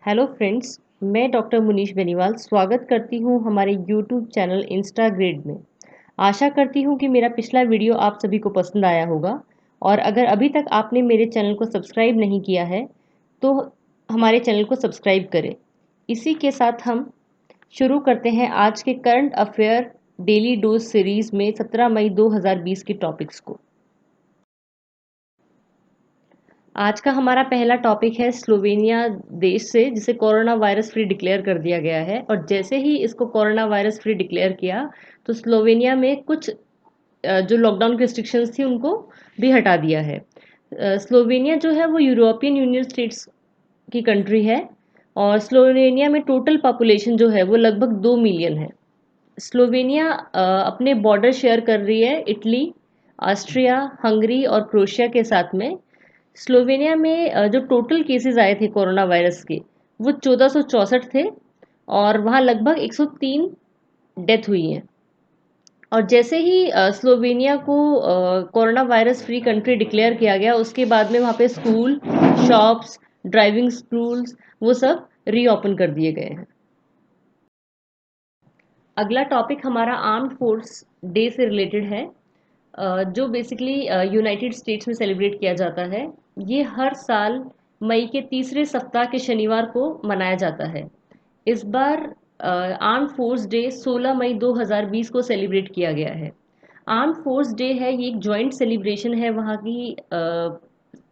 Hello friends, मैं doctor Munish Beniwal स्वागत करती हूँ हमारे यूट्यूब चैनल इंस्टाग्रेड में। आशा करती हूँ कि मेरा पिछला वीडियो आप सभी को पसंद आया होगा और अगर अभी तक आपने मेरे चैनल को सब्सक्राइब नहीं किया है तो हमारे चैनल को सब्सक्राइब करें। इसी के साथ हम शुरू करते हैं आज के current affair daily dose series में 17 मई 2020 के टॉपिक्स को। आज का हमारा पहला टॉपिक है स्लोवेनिया देश से, जिसे कोरोना वायरस फ्री डिक्लेयर कर दिया गया है। और जैसे ही इसको कोरोना वायरस फ्री डिक्लेयर किया तो स्लोवेनिया में कुछ जो लॉकडाउन की रिस्ट्रिक्शंस थी उनको भी हटा दिया है। स्लोवेनिया जो है वो यूरोपियन यूनियन स्टेट्स की कंट्री है और स्लोवेनिया में टोटल पॉपुलेशन जो है वो लगभग 2 मिलियन है। स्लोवेनिया अपने बॉर्डर शेयर कर रही है इटली, ऑस्ट्रिया, हंगरी और क्रोएशिया के साथ में। स्लोवेनिया में जो टोटल केसेस आए थे कोरोना वायरस के वो 1464 थे और वहाँ लगभग 103 डेथ हुई हैं। और जैसे ही स्लोवेनिया को corona virus free country declare किया गया उसके बाद में वहाँ पे स्कूल, शॉप्स, ड्राइविंग स्कूल्स वो सब रीओपन कर दिए गए हैं। अगला टॉपिक हमारा आर्म्ड फोर्स डे से रिलेटेड है, जो बेसिकली यूनाइटेड स्टेट्स में सेलिब्रेट किया जाता है। ये हर साल मई के तीसरे सप्ताह के शनिवार को मनाया जाता है। इस बार आर्म्ड फोर्स डे 16 मई 2020 को सेलिब्रेट किया गया है। आर्म्ड फोर्स डे है, ये एक जॉइंट सेलिब्रेशन है वहाँ की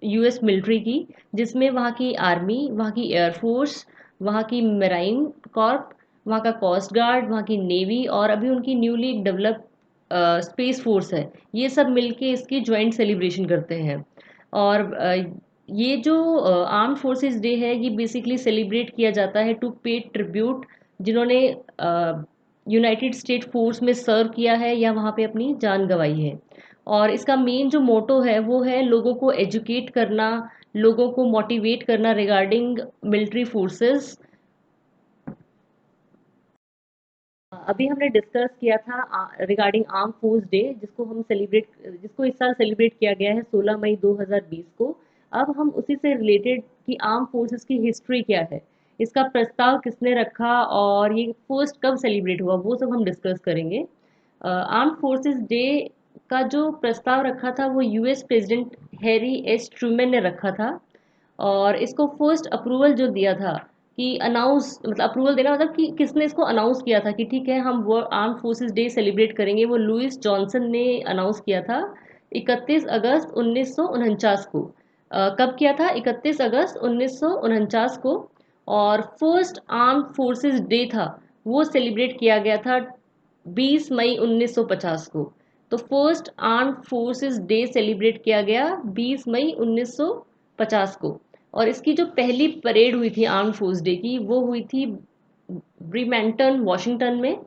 यूएस मिलिट्री की, जिसमें वहाँ की आर्मी, वहाँ की एयरफोर्स, वहाँ की मेराइन कॉर्प, वहाँ का कोस्ट गार्ड, वहाँ की नेवी और अभी उनकी न्यूली डेवलप स्पेस फोर्स है, ये सब मिलके इसकी ज्वाइंट सेलिब्रेशन करते हैं। और ये जो आर्म्ड फोर्सेस डे है ये बेसिकली सेलिब्रेट किया जाता है टू पे ट्रिब्यूट जिन्होंने यूनाइटेड स्टेट फोर्स में सर्व किया है या वहाँ पे अपनी जान गंवाई है। और इसका मेन जो मोटो है वो है लोगों को एजुकेट करना, लोगों को मोटिवेट करना रिगार्डिंग मिलिट्री फोर्सेस। अभी हमने डिस्कस किया था रिगार्डिंग आर्म फोर्स डे, जिसको इस साल सेलिब्रेट किया गया है 16 मई 2020 को। अब हम उसी से रिलेटेड कि आर्म फोर्सेस की हिस्ट्री क्या है, इसका प्रस्ताव किसने रखा और ये फर्स्ट कब सेलिब्रेट हुआ वो सब हम डिस्कस करेंगे। आर्म फोर्सेस डे का जो प्रस्ताव रखा था वो US president Harry S Trueman ने रखा था। और इसको फर्स्ट अप्रूवल जो दिया था कि अनाउंस मतलब अप्रूवल देना मतलब कि किसने इसको अनाउंस किया था कि ठीक है हम वो आर्म फोर्सेस डे सेलिब्रेट करेंगे, वो लुइस जॉनसन ने अनाउंस किया था 31 अगस्त 1949 को। कब किया था? 31 अगस्त 1949 को। और फर्स्ट आर्म फोर्सेस डे था वो सेलिब्रेट किया गया था 20 मई 1950 को। तो first arm forces day celebrate किया गया 20 मई 1950 को। और इसकी जो पहली परेड हुई थी आर्म फोर्स डे की वो हुई थी ब्रीमेंटन वॉशिंगटन में।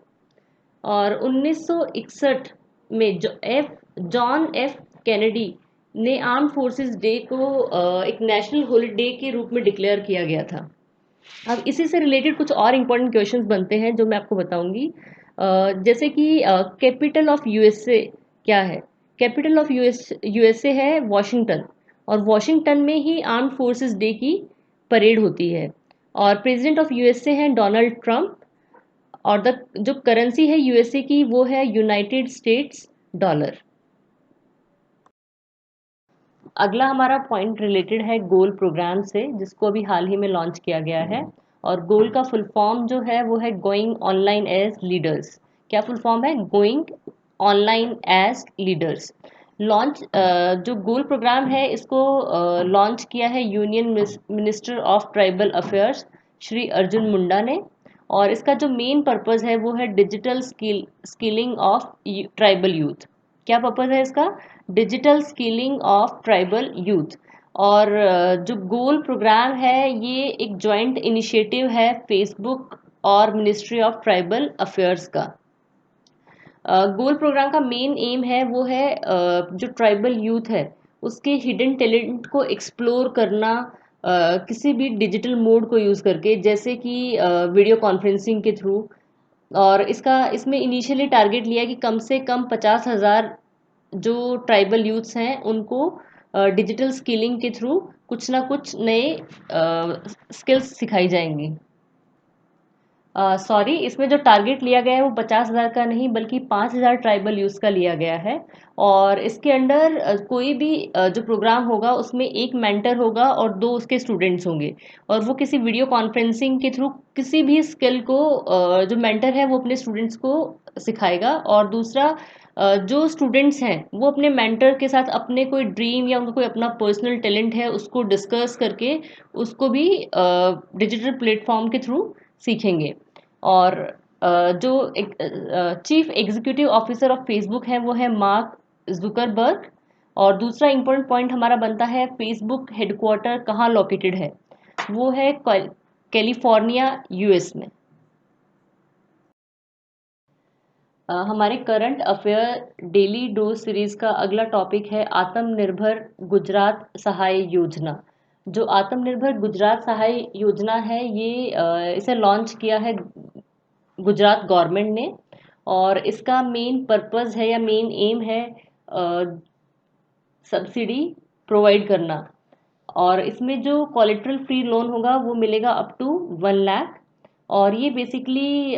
और 1961 में जॉन एफ कैनेडी ने आर्म फोर्सेस डे को एक नेशनल हॉलीडे के रूप में डिक्लेयर किया गया था। अब इसी से रिलेटेड कुछ और इम्पोर्टेंट क्वेश्चंस बनते हैं जो मैं आपको बताऊंगी। जैसे कि कैपिटल ऑफ यूएसए क्या है? कैपिटल ऑफ यूएसए है वॉशिंगटन। और वॉशिंगटन में ही आर्म फोर्सेस डे की परेड होती है। और प्रेसिडेंट ऑफ यूएसए हैं डोनाल्ड ट्रंप। और द जो करेंसी है यूएसए की वो है यूनाइटेड स्टेट्स डॉलर। अगला हमारा पॉइंट रिलेटेड है गोल प्रोग्राम से, जिसको अभी हाल ही में लॉन्च किया गया है। और गोल का फुल फॉर्म जो है वो है गोइंग ऑनलाइन एज लीडर्स। क्या फुल फॉर्म है? Going online as leaders. Launch जो गोल प्रोग्राम है इसको लॉन्च किया है union minister of tribal affairs Shri Arjun Munda ने। और इसका जो मेन पर्पस है वो है digital skilling of tribal youth. क्या पर्पस है इसका? Digital skilling of tribal youth. और जो गोल प्रोग्राम है ये एक जॉइंट इनिशिएटिव है फेसबुक और मिनिस्ट्री ऑफ ट्राइबल अफेयर्स का। गोल प्रोग्राम का मेन एम है वो है जो ट्राइबल यूथ है उसके हिडन टैलेंट को एक्सप्लोर करना, किसी भी डिजिटल मोड को यूज़ करके, जैसे कि वीडियो कॉन्फ्रेंसिंग के थ्रू। और इसमें इनिशियली टारगेट लिया कि कम से कम 50,000 जो ट्राइबल यूथ्स हैं उनको डिजिटल स्किलिंग के थ्रू कुछ ना कुछ नए स्किल्स सिखाई जाएंगी। सॉरी, इसमें जो टारगेट लिया गया है वो 50,000 का नहीं बल्कि 5,000 ट्राइबल यूथ का लिया गया है। और इसके अंडर कोई भी जो प्रोग्राम होगा उसमें एक मेंटर होगा और दो उसके स्टूडेंट्स होंगे। और वो किसी वीडियो कॉन्फ्रेंसिंग के थ्रू किसी भी स्किल को जो मेंटर है वो अपने स्टूडेंट्स को सिखाएगा। और दूसरा, जो स्टूडेंट्स हैं वो अपने मेंटर के साथ अपने कोई ड्रीम या उनका कोई अपना पर्सनल टैलेंट है उसको डिस्कस करके उसको भी डिजिटल प्लेटफॉर्म के थ्रू सीखेंगे। और जो chief executive officer of Facebook है वो है मार्क जुकरबर्ग। और दूसरा इम्पोर्टेंट पॉइंट हमारा बनता है फेसबुक हेडक्वार्टर कहाँ लोकेटेड है, वो है कैलिफोर्निया यूएस में। हमारे current affair daily dose series का अगला टॉपिक है आत्मनिर्भर गुजरात सहाय योजना। जो आत्मनिर्भर गुजरात सहाय योजना है ये इसे लॉन्च किया है गुजरात गवर्नमेंट ने। और इसका मेन पर्पस है या मेन एम है सब्सिडी प्रोवाइड करना। और इसमें जो कोलेट्रल फ्री लोन होगा वो मिलेगा अप टू 1 लाख। और ये बेसिकली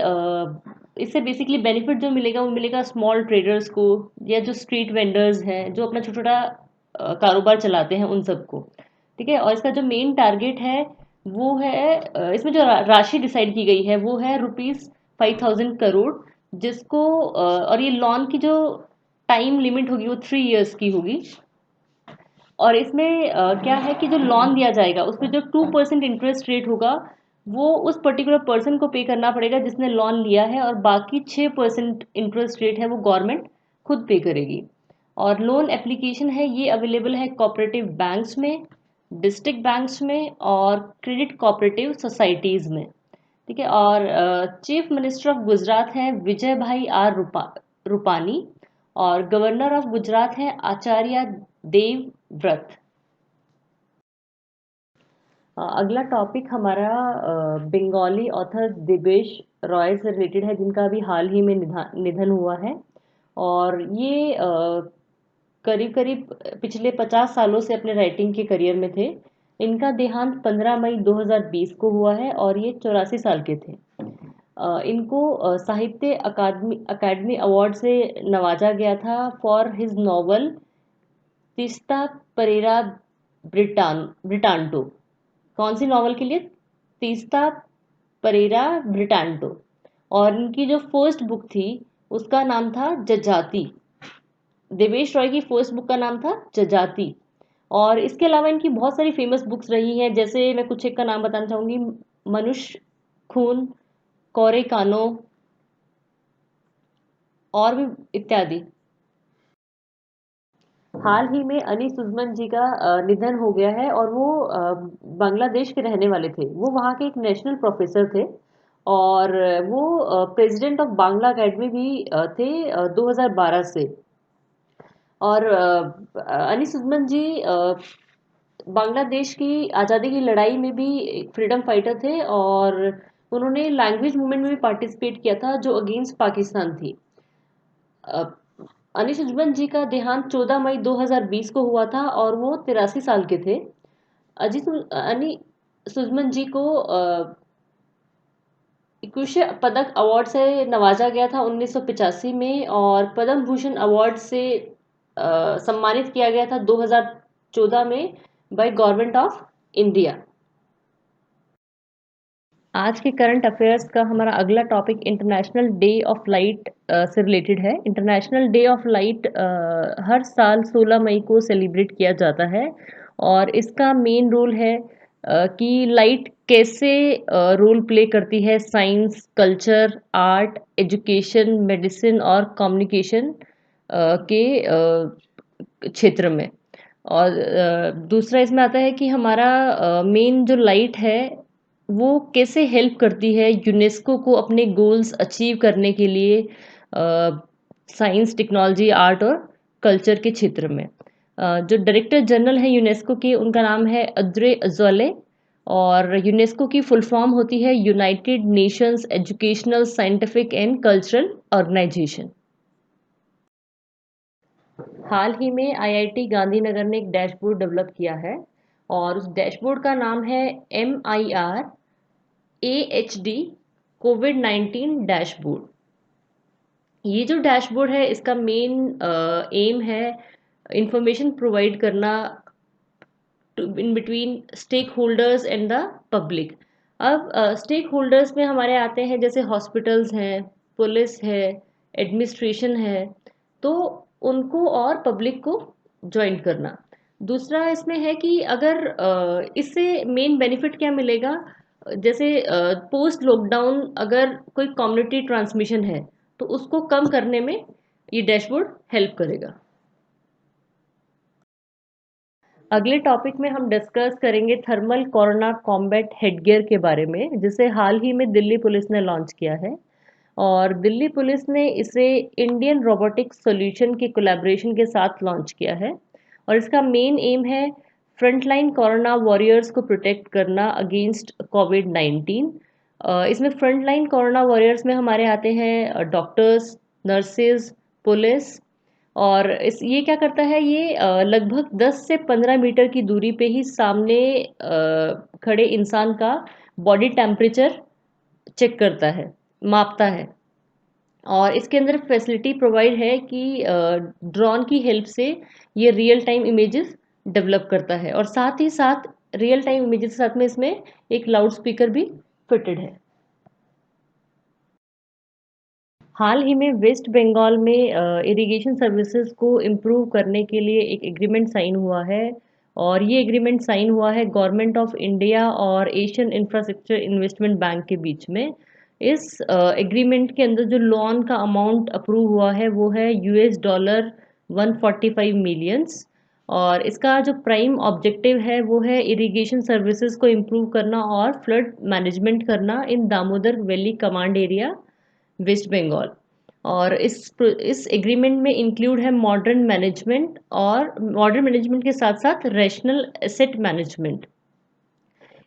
इससे बेसिकली बेनिफिट जो मिलेगा वो मिलेगा स्मॉल ट्रेडर्स को या जो स्ट्रीट वेंडर्स हैं जो अपना छोटा छोटा कारोबार चलाते हैं उन सबको। ठीक है। और इसका जो मेन टारगेट है वो है इसमें जो राशि डिसाइड की गई है वो है ₹5,000 करोड़, जिसको और ये लोन की जो टाइम लिमिट होगी वो 3 इयर्स की होगी। और इसमें क्या है कि जो लोन दिया जाएगा उसमें जो 2% इंटरेस्ट रेट होगा वो उस पर्टिकुलर पर्सन को पे करना पड़ेगा जिसने लोन लिया है, और बाकी 6% इंटरेस्ट रेट है वो गवर्नमेंट खुद पे करेगी। और लोन एप्लीकेशन है ये अवेलेबल है कोऑपरेटिव बैंक्स में, डिस्ट्रिक्ट बैंक्स में और क्रेडिट कोऑपरेटिव सोसाइटीज़ में। ठीक है। और चीफ मिनिस्टर ऑफ गुजरात हैं विजय भाई आर रूपानी। और गवर्नर ऑफ गुजरात हैं आचार्य देव व्रत। अगला टॉपिक हमारा बंगाली ऑथर दिवेश रॉय से रिलेटेड है जिनका अभी हाल ही में निधन हुआ है। और ये करीब करीब पिछले 50 सालों से अपने राइटिंग के करियर में थे। इनका देहांत 15 मई 2020 को हुआ है और ये 84 साल के थे। इनको साहित्य अकादमी अकेडमी अवार्ड से नवाजा गया था for his novel Teesta Parer Brittanto. कौन सी नॉवल के लिए? तीस्ता परेरा ब्रिटांटो। और इनकी जो फर्स्ट बुक थी उसका नाम था जजाति। देवेश रॉय की फर्स्ट बुक का नाम था जजाति। और इसके अलावा इनकी बहुत सारी फेमस बुक्स रही हैं, जैसे मैं कुछ एक का नाम बताना चाहूंगी। मनुष्य खून, कोरे कानो और भी इत्यादि। हाल ही में अनी सुजमन जी का निधन हो गया है और वो बांग्लादेश के रहने वाले थे। वो वहाँ के एक नेशनल प्रोफेसर थे और वो प्रेसिडेंट ऑफ बांग्ला एकेडमी भी थे 2012 से। और अनी सुजमन जी बांग्लादेश की आज़ादी की लड़ाई में भी एक फ्रीडम फाइटर थे और उन्होंने लैंग्वेज मूवमेंट में भी पार्टिसिपेट किया था जो अगेंस्ट पाकिस्तान थी। अ, अनी सुजमन जी का देहांत 14 मई 2020 को हुआ था और वो 83 साल के थे। अनी सुजमन जी को इकुशे पदक अवार्ड से नवाजा गया था 1985 में और पद्म भूषण अवार्ड से सम्मानित किया गया था 2014 में बाय गवर्नमेंट ऑफ इंडिया। आज के करंट अफेयर्स का हमारा अगला topic international day of light से रिलेटेड है। इंटरनेशनल डे ऑफ लाइट हर साल 16 मई को सेलिब्रेट किया जाता है और इसका मेन रोल है कि लाइट कैसे रोल प्ले करती है science, culture, art, education, medicine और कम्युनिकेशन के क्षेत्र में। और दूसरा इसमें आता है कि हमारा मेन जो लाइट है वो कैसे हेल्प करती है यूनेस्को को अपने गोल्स अचीव करने के लिए साइंस, टेक्नोलॉजी, आर्ट और कल्चर के क्षेत्र में। जो डायरेक्टर जनरल है यूनेस्को के उनका नाम है अद्रे अजोले। और यूनेस्को की फुल फॉर्म होती है United Nations Educational, Scientific and Cultural Organization. हाल ही में आईआईटी गांधीनगर ने एक डैशबोर्ड डेवलप किया है और उस डैशबोर्ड का नाम है MIR AHD कोविड-19 डैशबोर्ड। ये जो डैशबोर्ड है इसका मेन एम है इंफॉर्मेशन प्रोवाइड करना in between stakeholders and the public. अब स्टेक होल्डर्स में हमारे आते हैं जैसे हॉस्पिटल्स हैं, पुलिस है, एडमिनिस्ट्रेशन है, तो उनको और पब्लिक को ज्वाइन करना। दूसरा इसमें है कि अगर इससे मेन बेनिफिट क्या मिलेगा, जैसे पोस्ट लॉकडाउन अगर कोई कम्युनिटी ट्रांसमिशन है तो उसको कम करने में ये डैशबोर्ड हेल्प करेगा। अगले टॉपिक में हम डिस्कस करेंगे थर्मल कोरोना कॉम्बैट हेडगियर के बारे में, जिसे हाल ही में दिल्ली पुलिस ने लॉन्च किया है। और दिल्ली पुलिस ने इसे इंडियन रोबोटिक्स सॉल्यूशन के कोलैबोरेशन के साथ लॉन्च किया है और इसका मेन एम है फ्रंटलाइन कोरोना वॉरियर्स को प्रोटेक्ट करना अगेंस्ट कोविड-19। इसमें फ्रंटलाइन कोरोना वॉरियर्स में हमारे आते हैं डॉक्टर्स, नर्सेज, पुलिस। और इस ये क्या करता है, ये लगभग 10 से 15 मीटर की दूरी पे ही सामने खड़े इंसान का बॉडी टेम्परेचर चेक करता है, मापता है। और इसके अंदर फैसिलिटी प्रोवाइड है कि ड्रोन की हेल्प से ये रियल टाइम इमेजेस डेवलप करता है और साथ ही साथ रियल टाइम इमेजेस के साथ में इसमें एक लाउड स्पीकर भी फिटेड है। हाल ही में वेस्ट बंगाल में इरिगेशन सर्विसेज को इम्प्रूव करने के लिए एक एग्रीमेंट साइन हुआ है और ये एग्रीमेंट साइन हुआ है गवर्नमेंट ऑफ इंडिया और एशियन इंफ्रास्ट्रक्चर इन्वेस्टमेंट बैंक के बीच में। इस एग्रीमेंट के अंदर जो लोन का अमाउंट अप्रूव हुआ है वो है $145 मिलियंस। और इसका जो प्राइम ऑब्जेक्टिव है वो है इरिगेशन सर्विसेज को इम्प्रूव करना और फ्लड मैनेजमेंट करना in Damodar valley command area, West Bengal. और इस एग्रीमेंट में इंक्लूड है मॉडर्न मैनेजमेंट के साथ साथ रैशनल एसेट मैनेजमेंट।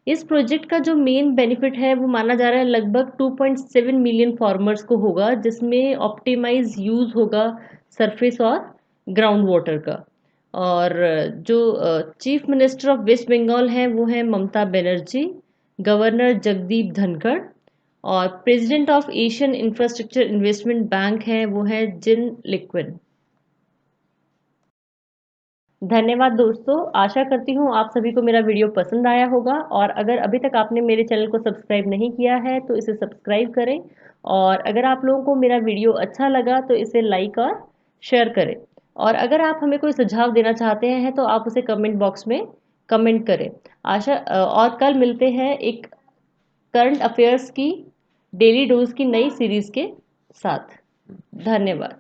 इस प्रोजेक्ट का जो मेन बेनिफिट है वो माना जा रहा है लगभग 2.7 मिलियन फार्मर्स को होगा, जिसमें ऑप्टिमाइज यूज होगा सरफेस और ग्राउंड वाटर का। और जो chief minister of West Bengal हैं वो हैं ममता बनर्जी, गवर्नर जगदीप धनखड़ और president of Asian infrastructure investment bank हैं वो है जिन लिक्विन। धन्यवाद दोस्तों, आशा करती हूँ आप सभी को मेरा वीडियो पसंद आया होगा और अगर अभी तक आपने मेरे चैनल को सब्सक्राइब नहीं किया है तो इसे सब्सक्राइब करें। और अगर आप लोगों को मेरा वीडियो अच्छा लगा तो इसे लाइक और शेयर करें। और अगर आप हमें कोई सुझाव देना चाहते हैं तो आप उसे कमेंट बॉक्स में कमेंट करें। और कल मिलते हैं एक करंट अफेयर्स की डेली डोज की नई सीरीज के साथ। धन्यवाद।